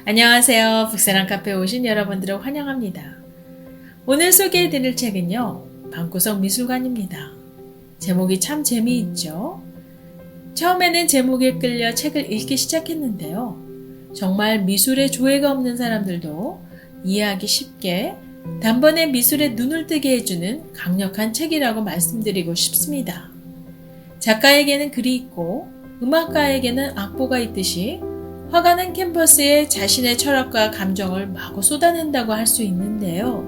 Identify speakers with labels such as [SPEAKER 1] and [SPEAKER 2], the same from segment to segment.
[SPEAKER 1] 안녕하세요. 북사랑 카페에 오신 여러분들을 환영합니다. 오늘 소개해드릴 책은요, 방구석 미술관입니다. 제목이 참 재미있죠? 처음에는 제목에 끌려 책을 읽기 시작했는데요. 정말 미술에 조예가 없는 사람들도 이해하기 쉽게 단번에 미술에 눈을 뜨게 해주는 강력한 책이라고 말씀드리고 싶습니다. 작가에게는 글이 있고 음악가에게는 악보가 있듯이 화가는 캔버스에 자신의 철학과 감정을 마구 쏟아낸다고 할 수 있는데요.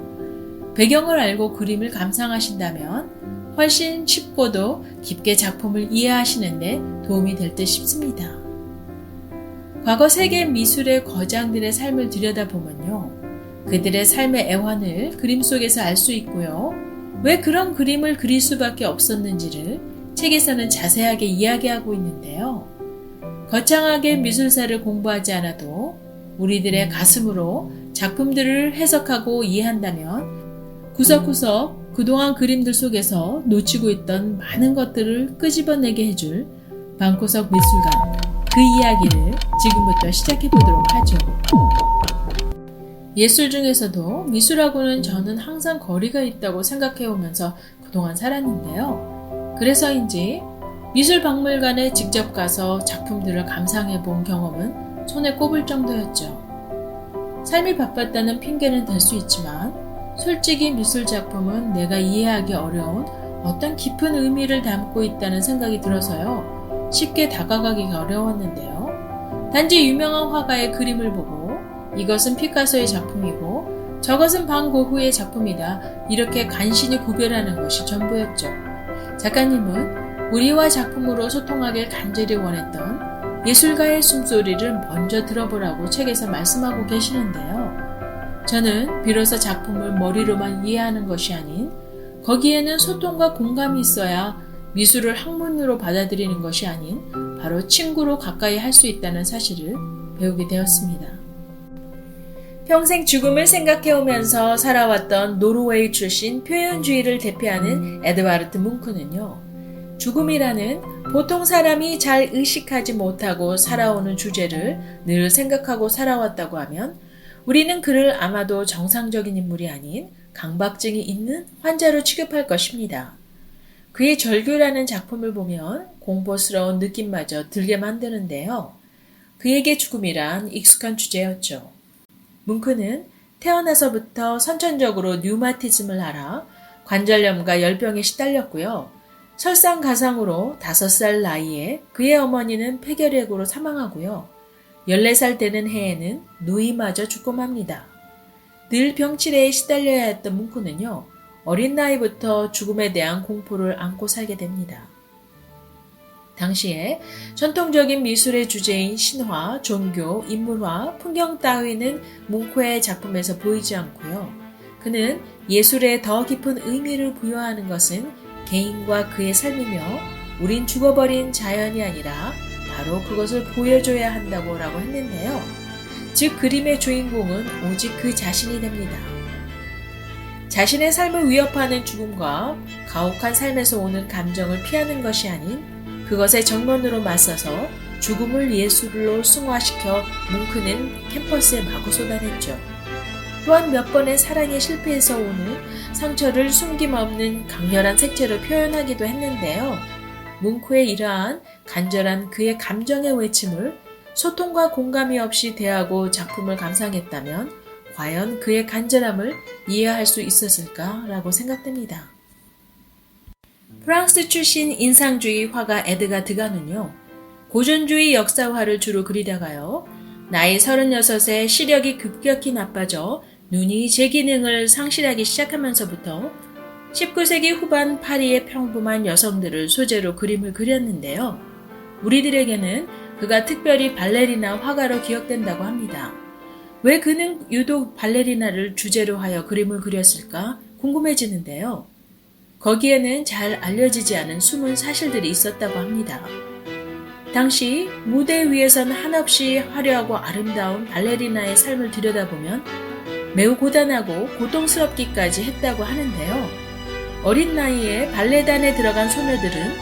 [SPEAKER 1] 배경을 알고 그림을 감상하신다면 훨씬 쉽고도 깊게 작품을 이해하시는데 도움이 될 듯 싶습니다. 과거 세계 미술의 거장들의 삶을 들여다보면요. 그들의 삶의 애환을 그림 속에서 알 수 있고요. 왜 그런 그림을 그릴 수밖에 없었는지를 책에서는 자세하게 이야기하고 있는데요. 거창하게 미술사를 공부하지 않아도 우리들의 가슴으로 작품들을 해석하고 이해한다면 구석구석 그동안 그림들 속에서 놓치고 있던 많은 것들을 끄집어내게 해줄 방구석 미술관, 그 이야기를 지금부터 시작해보도록 하죠. 예술 중에서도 미술하고는 저는 항상 거리가 있다고 생각해오면서 그동안 살았는데요. 그래서인지 미술박물관에 직접 가서 작품들을 감상해 본 경험은 손에 꼽을 정도였죠. 삶이 바빴다는 핑계는 될 수 있지만 솔직히 미술 작품은 내가 이해하기 어려운 어떤 깊은 의미를 담고 있다는 생각이 들어서요. 쉽게 다가가기가 어려웠는데요. 단지 유명한 화가의 그림을 보고 이것은 피카소의 작품이고 저것은 반 고흐의 작품이다. 이렇게 간신히 구별하는 것이 전부였죠. 작가님은 우리와 작품으로 소통하길 간절히 원했던 예술가의 숨소리를 먼저 들어보라고 책에서 말씀하고 계시는데요. 저는 비로소 작품을 머리로만 이해하는 것이 아닌 거기에는 소통과 공감이 있어야 미술을 학문으로 받아들이는 것이 아닌 바로 친구로 가까이 할 수 있다는 사실을 배우게 되었습니다. 평생 죽음을 생각해오면서 살아왔던 노르웨이 출신 표현주의를 대표하는 에드와르트 뭉크는요. 죽음이라는 보통 사람이 잘 의식하지 못하고 살아오는 주제를 늘 생각하고 살아왔다고 하면 우리는 그를 아마도 정상적인 인물이 아닌 강박증이 있는 환자로 취급할 것입니다. 그의 절규라는 작품을 보면 공포스러운 느낌마저 들게 만드는데요. 그에게 죽음이란 익숙한 주제였죠. 뭉크는 태어나서부터 선천적으로 류마티즘을 앓아 관절염과 열병에 시달렸고요. 설상가상으로 5살 나이에 그의 어머니는 폐결핵으로 사망하고요. 14살 되는 해에는 누이마저 죽고 맙니다. 늘 병치레에 시달려야 했던 뭉크는요. 어린 나이부터 죽음에 대한 공포를 안고 살게 됩니다. 당시에 전통적인 미술의 주제인 신화, 종교, 인물화, 풍경 따위는 뭉크의 작품에서 보이지 않고요. 그는 예술에 더 깊은 의미를 부여하는 것은 개인과 그의 삶이며 우린 죽어버린 자연이 아니라 바로 그것을 보여줘야 한다고 라고 했는데요. 즉 그림의 주인공은 오직 그 자신이 됩니다. 자신의 삶을 위협하는 죽음과 가혹한 삶에서 오는 감정을 피하는 것이 아닌 그것의 정면으로 맞서서 죽음을 예술로 승화시켜 뭉크는 캠퍼스에 마구 쏟아냈죠. 또한 몇 번의 사랑에 실패해서 오는 상처를 숨김없는 강렬한 색채로 표현하기도 했는데요. 뭉크의 이러한 간절한 그의 감정의 외침을 소통과 공감이 없이 대하고 작품을 감상했다면 과연 그의 간절함을 이해할 수 있었을까라고 생각됩니다. 프랑스 출신 인상주의 화가 에드가 드가는요. 고전주의 역사화를 주로 그리다가요. 나이 36에 시력이 급격히 나빠져 눈이 제 기능을 상실하기 시작하면서부터 19세기 후반 파리의 평범한 여성들을 소재로 그림을 그렸는데요. 우리들에게는 그가 특별히 발레리나 화가로 기억된다고 합니다. 왜 그는 유독 발레리나를 주제로 하여 그림을 그렸을까 궁금해지는데요. 거기에는 잘 알려지지 않은 숨은 사실들이 있었다고 합니다. 당시 무대 위에선 한없이 화려하고 아름다운 발레리나의 삶을 들여다보면 매우 고단하고 고통스럽기까지 했다고 하는데요. 어린 나이에 발레단에 들어간 소녀들은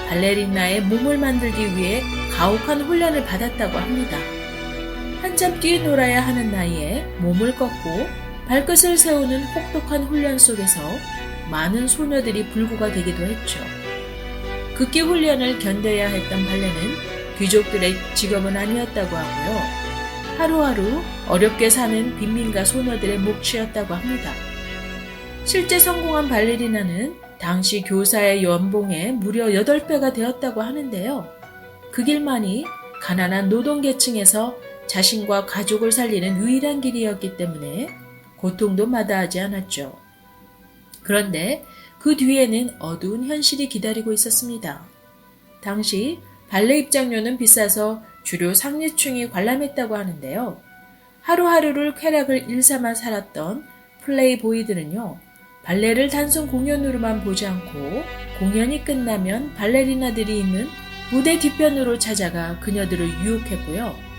[SPEAKER 1] 발레리나의 몸을 만들기 위해 가혹한 훈련을 받았다고 합니다. 한참 뛰놀아야 하는 나이에 몸을 꺾고 발끝을 세우는 혹독한 훈련 속에서 많은 소녀들이 불구가 되기도 했죠. 극기 훈련을 견뎌야 했던 발레는 귀족들의 직업은 아니었다고 하고요. 하루하루 어렵게 사는 빈민가 소녀들의 몫이었다고 합니다. 실제 성공한 발레리나는 당시 교사의 연봉의 무려 8배가 되었다고 하는데요. 그 길만이 가난한 노동계층에서 자신과 가족을 살리는 유일한 길이었기 때문에 고통도 마다하지 않았죠. 그런데 그 뒤에는 어두운 현실이 기다리고 있었습니다. 당시 발레 입장료는 비싸서 주로 상류층이 관람했다고 하는데요. 하루하루를 쾌락을 일삼아 살았던 플레이보이들은요, 발레를 단순 공연으로만 보지 않고 공연이 끝나면 발레리나들이 있는 무대 뒤편으로 찾아가 그녀들을 유혹했고요.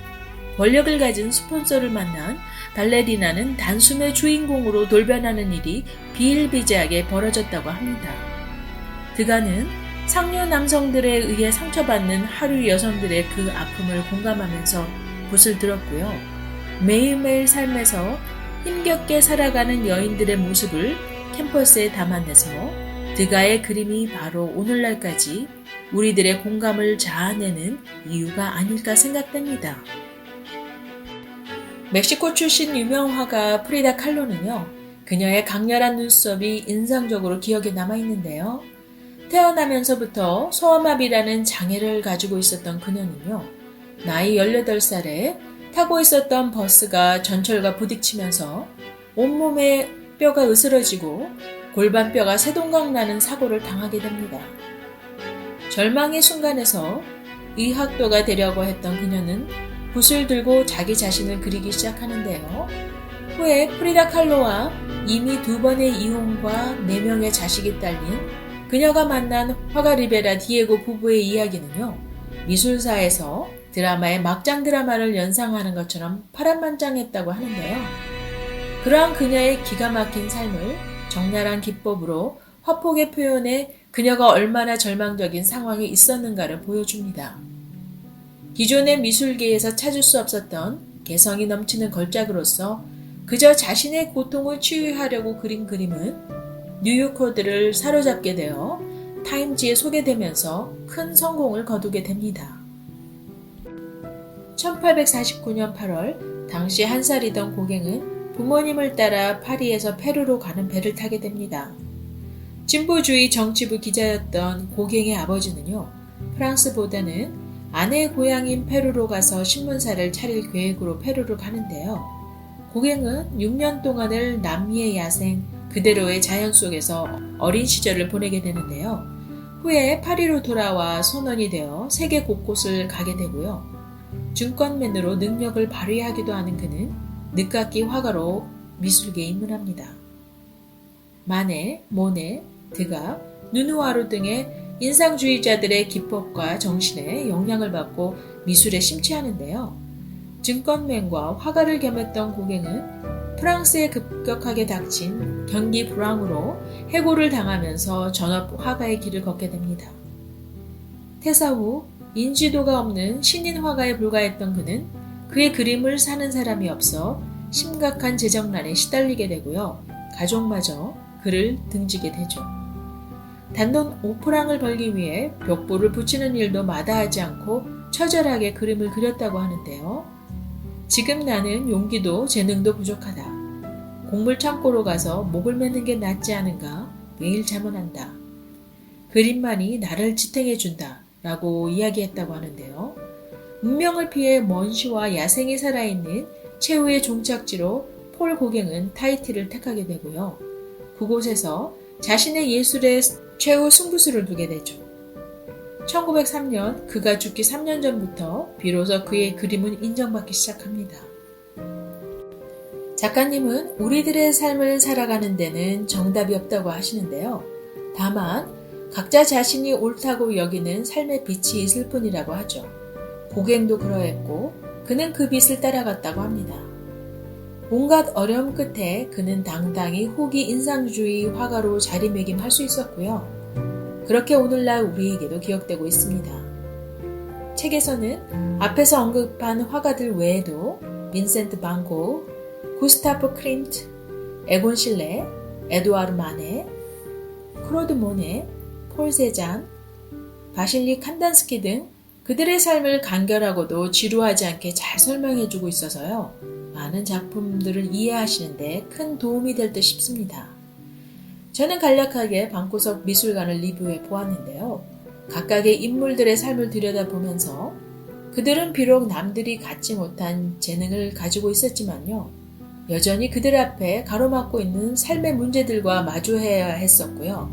[SPEAKER 1] 권력을 가진 스폰서를 만난 발레리나는 단숨에 주인공으로 돌변하는 일이 비일비재하게 벌어졌다고 합니다. 드가는 상류 남성들에 의해 상처받는 하류 여성들의 그 아픔을 공감하면서 붓을 들었고요. 매일매일 삶에서 힘겹게 살아가는 여인들의 모습을 캠퍼스에 담아내서 드가의 그림이 바로 오늘날까지 우리들의 공감을 자아내는 이유가 아닐까 생각됩니다. 멕시코 출신 유명 화가 프리다 칼로는요, 그녀의 강렬한 눈썹이 인상적으로 기억에 남아있는데요. 태어나면서부터 소아마비라는 장애를 가지고 있었던 그녀는요, 나이 18살에 타고 있었던 버스가 전철과 부딪히면서 온몸에 뼈가 으스러지고 골반뼈가 새동강 나는 사고를 당하게 됩니다. 절망의 순간에서 의학도가 되려고 했던 그녀는 붓을 들고 자기 자신을 그리기 시작하는데요. 후에 프리다 칼로와 이미 2번의 이혼과 4명의 자식이 딸린 그녀가 만난 화가 리베라 디에고 부부의 이야기는요, 미술사에서 드라마의 막장 드라마를 연상하는 것처럼 파란만장했다고 하는데요. 그러한 그녀의 기가 막힌 삶을 적나라한 기법으로 화폭의 표현에 그녀가 얼마나 절망적인 상황에 있었는가를 보여줍니다. 기존의 미술계에서 찾을 수 없었던 개성이 넘치는 걸작으로서 그저 자신의 고통을 치유하려고 그린 그림은 뉴요커들을 사로잡게 되어 타임지에 소개되면서 큰 성공을 거두게 됩니다. 1849년 8월 당시 1살이던 고갱은 부모님을 따라 파리에서 페루로 가는 배를 타게 됩니다. 진보주의 정치부 기자였던 고갱의 아버지는요, 프랑스보다는 아내의 고향인 페루로 가서 신문사를 차릴 계획으로 페루를 가는데요. 고갱은 6년 동안을 남미의 야생, 그대로의 자연 속에서 어린 시절을 보내게 되는데요. 후에 파리로 돌아와 선원이 되어 세계 곳곳을 가게 되고요. 증권맨으로 능력을 발휘하기도 하는 그는 늦깎이 화가로 미술계에 입문합니다. 마네, 모네, 드가, 누누아르 등의 인상주의자들의 기법과 정신에 영향을 받고 미술에 심취하는데요. 증권맨과 화가를 겸했던 고갱은 프랑스에 급격하게 닥친 경기 불황으로 해고를 당하면서 전업 화가의 길을 걷게 됩니다. 퇴사 후 인지도가 없는 신인 화가에 불과했던 그는 그의 그림을 사는 사람이 없어 심각한 재정난에 시달리게 되고요. 가족마저 그를 등지게 되죠. 단돈 5프랑을 벌기 위해 벽보를 붙이는 일도 마다하지 않고 처절하게 그림을 그렸다고 하는데요. 지금 나는 용기도 재능도 부족하다. 곡물 창고로 가서 목을 매는 게 낫지 않은가 매일 자문한다. 그림만이 나를 지탱해준다 라고 이야기했다고 하는데요. 문명을 피해 먼시와 야생이 살아있는 최후의 종착지로 폴 고갱은 타히티를 택하게 되고요. 그곳에서 자신의 예술에 최후 승부수를 두게 되죠. 1903년 그가 죽기 3년 전부터 비로소 그의 그림은 인정받기 시작합니다. 작가님은 우리들의 삶을 살아가는 데는 정답이 없다고 하시는데요. 다만 각자 자신이 옳다고 여기는 삶의 빛이 있을 뿐이라고 하죠. 고갱도 그러했고 그는 그 빛을 따라갔다고 합니다. 온갖 어려움 끝에 그는 당당히 후기 인상주의 화가로 자리매김할 수 있었고요. 그렇게 오늘날 우리에게도 기억되고 있습니다. 책에서는 앞에서 언급한 화가들 외에도 빈센트 반 고흐, 구스타프 크림트, 에곤 실레, 에두아르 마네, 클로드 모네, 폴 세잔, 바실리 칸단스키 등 그들의 삶을 간결하고도 지루하지 않게 잘 설명해주고 있어서요. 많은 작품들을 이해하시는데 큰 도움이 될 듯 싶습니다. 저는 간략하게 방구석 미술관을 리뷰해 보았는데요. 각각의 인물들의 삶을 들여다보면서 그들은 비록 남들이 갖지 못한 재능을 가지고 있었지만요. 여전히 그들 앞에 가로막고 있는 삶의 문제들과 마주해야 했었고요.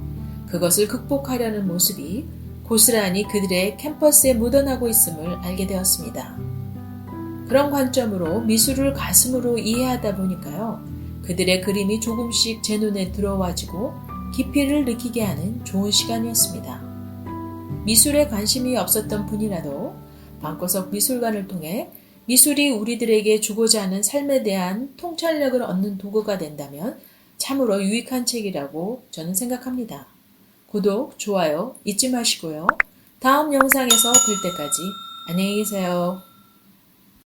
[SPEAKER 1] 그것을 극복하려는 모습이 고스란히 그들의 캠퍼스에 묻어나고 있음을 알게 되었습니다. 그런 관점으로 미술을 가슴으로 이해하다 보니까요. 그들의 그림이 조금씩 제 눈에 들어와지고 깊이를 느끼게 하는 좋은 시간이었습니다. 미술에 관심이 없었던 분이라도 방구석 미술관을 통해 미술이 우리들에게 주고자 하는 삶에 대한 통찰력을 얻는 도구가 된다면 참으로 유익한 책이라고 저는 생각합니다. 구독, 좋아요 잊지 마시고요. 다음 영상에서 뵐 때까지 안녕히 계세요.